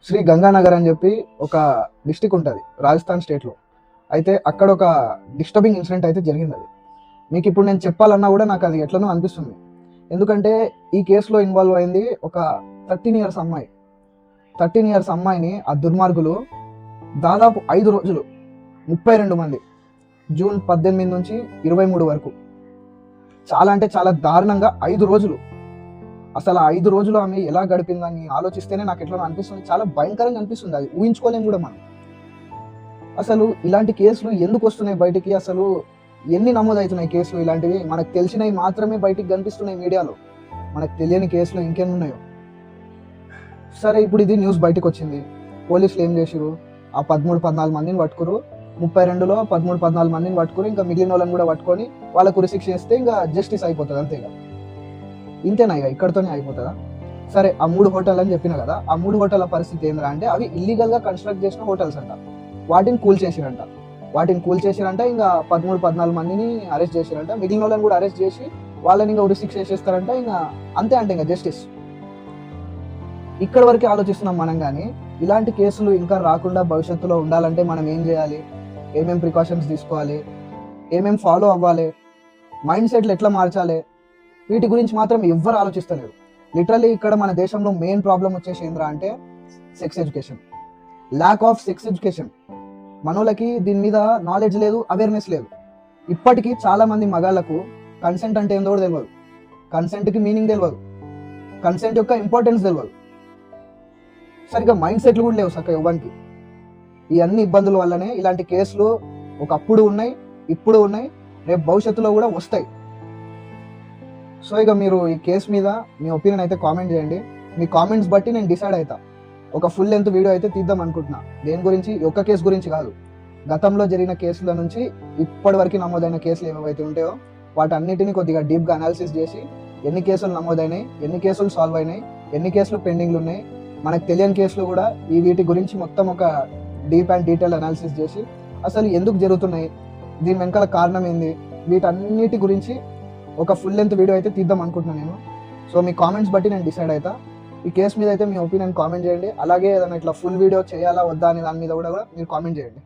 శ్రీ గంగానగర్ అని చెప్పి ఒక డిస్టిక్ ఉంటుంది రాజస్థాన్ స్టేట్లో. అయితే అక్కడ ఒక డిస్టర్బింగ్ ఇన్సిడెంట్ అయితే జరిగింది. అది మీకు ఇప్పుడు నేను చెప్పాలన్నా కూడా నాకు అది ఎట్లనో అనిపిస్తుంది. ఎందుకంటే ఈ కేసులో ఇన్వాల్వ్ అయింది ఒక 13 ఇయర్స్ అమ్మాయి. 13 ఇయర్స్ అమ్మాయిని ఆ దుర్మార్గులు దాదాపు 5 రోజులు 32 మంది జూన్ 18 నుంచి 23 వరకు చాలా అంటే చాలా దారుణంగా 5 రోజులు, అసలు ఆ 5 రోజులు ఆమె ఎలా గడిపిందని ఆలోచిస్తేనే నాకు ఎట్లా అనిపిస్తుంది, చాలా భయంకరంగా అనిపిస్తుంది. అది ఊహించుకోలేము కూడా మనం. అసలు ఇలాంటి కేసులు ఎందుకు వస్తున్నాయి బయటికి, అసలు ఎన్ని నమోదవుతున్నాయి కేసులు ఇలాంటివి? మనకు తెలిసినవి మాత్రమే బయటికి కనిపిస్తున్నాయి మీడియాలో, మనకు తెలియని కేసులు ఇంకేమి ఉన్నాయో. సరే, ఇప్పుడు ఇది న్యూస్ బయటకు వచ్చింది. పోలీసులు ఏం చేసిరు, ఆ 13-14 మందిని పట్టుకురు. 32లో 13-14 మందిని పట్టుకుని ఇంకా మిగిలిన వాళ్ళని కూడా పట్టుకొని వాళ్ళకు ఉరిశిక్ష చేస్తే ఇంకా జస్టిస్ అయిపోతుంది అంతేగా. ఇంతేనా, ఇక ఇక్కడితోనే అయిపోతుందా? సరే, ఆ 3 హోటల్ అని చెప్పిన కదా, ఆ 3 హోటళ్ళ పరిస్థితి ఏంద్రా అంటే అవి ఇల్లీగల్గా కన్స్ట్రక్ట్ చేసిన హోటల్స్ అంట. వాటిని కూల్చేసిరంట. ఇంకా 13-14 మందిని అరెస్ట్ చేసిరంట. మిగిలిన వాళ్ళని కూడా అరెస్ట్ చేసి వాళ్ళని ఇంకా ఉరిశిక్ష చేసేస్తారంట. ఇంకా అంతే అంటే ఇంకా జస్టిస్. ఇక్కడ వరకే ఆలోచిస్తున్నాం మనం. కానీ ఇలాంటి కేసులు ఇంకా రాకుండా భవిష్యత్తులో ఉండాలంటే మనం ఏం చేయాలి, ఏమేం ప్రికాషన్స్ తీసుకోవాలి, ఏమేం ఫాలో అవ్వాలి, మైండ్ సెట్లు ఎట్లా మార్చాలి, వీటి గురించి మాత్రం ఎవ్వరు ఆలోచిస్తలేరు. లిటరల్లీ ఇక్కడ మన దేశంలో మెయిన్ ప్రాబ్లం వచ్చేసి ఏంద్రా అంటే sex education, lack of sex education. మనోళ్ళకి దీని మీద నాలెడ్జ్ లేదు, అవేర్నెస్ లేదు. ఇప్పటికీ చాలా మంది మగాళ్ళకు కన్సెంట్ అంటే ఏందో కూడా తెలియదు, కన్సెంట్కి మీనింగ్ తెలియదు, కన్సెంట్ యొక్క ఇంపార్టెన్స్ తెలియదు, సరిగ్గా మైండ్ సెట్లు కూడా లేవు సరిగ్గా ఇవ్వడానికి. ఈ అన్ని ఇబ్బందుల వల్లనే ఇలాంటి కేసులు ఒకప్పుడు ఉన్నాయి, ఇప్పుడు ఉన్నాయి, రేపు భవిష్యత్తులో కూడా వస్తాయి. సో ఇక మీరు ఈ కేసు మీద మీ ఒపీనియన్ అయితే కామెంట్ చేయండి. మీ కామెంట్స్ బట్టి నేను డిసైడ్ అవుతా. ఒక ఫుల్ లెంత్ వీడియో అయితే తీద్దాం అనుకుంటున్నా. దేని గురించి, ఒక్క కేసు గురించి కాదు, గతంలో జరిగిన కేసుల నుంచి ఇప్పటి వరకు నమోదైన కేసులు ఏవైతే ఉంటాయో వాటన్నిటిని కొద్దిగా డీప్గా అనాలిసిస్ చేసి ఎన్ని కేసులు నమోదైనాయి, ఎన్ని కేసులు సాల్వ్ అయినాయి, ఎన్ని కేసులు పెండింగ్లు ఉన్నాయి, మనకు తెలియని కేసులు కూడా ఈ వీటి గురించి మొత్తం ఒక డీప్ అండ్ డీటెయిల్ అనాలిసిస్ చేసి అసలు ఎందుకు జరుగుతున్నాయి, దీని వెనకాల కారణం ఏంది, వీటన్నిటి గురించి ఒక ఫుల్ లెంత్ వీడియో అయితే తీద్దాం అనుకుంటున్నాను నేను. సో మీ కామెంట్స్ బట్టి నేను డిసైడ్ అవుతా. ఈ కేసు మీద అయితే మీ ఒపీనియన్ కామెంట్ చేయండి. అలాగే ఏదైనా ఇట్లా ఫుల్ వీడియో చేయాలా వద్దా అనే దాని మీద కూడా మీరు కామెంట్ చేయండి.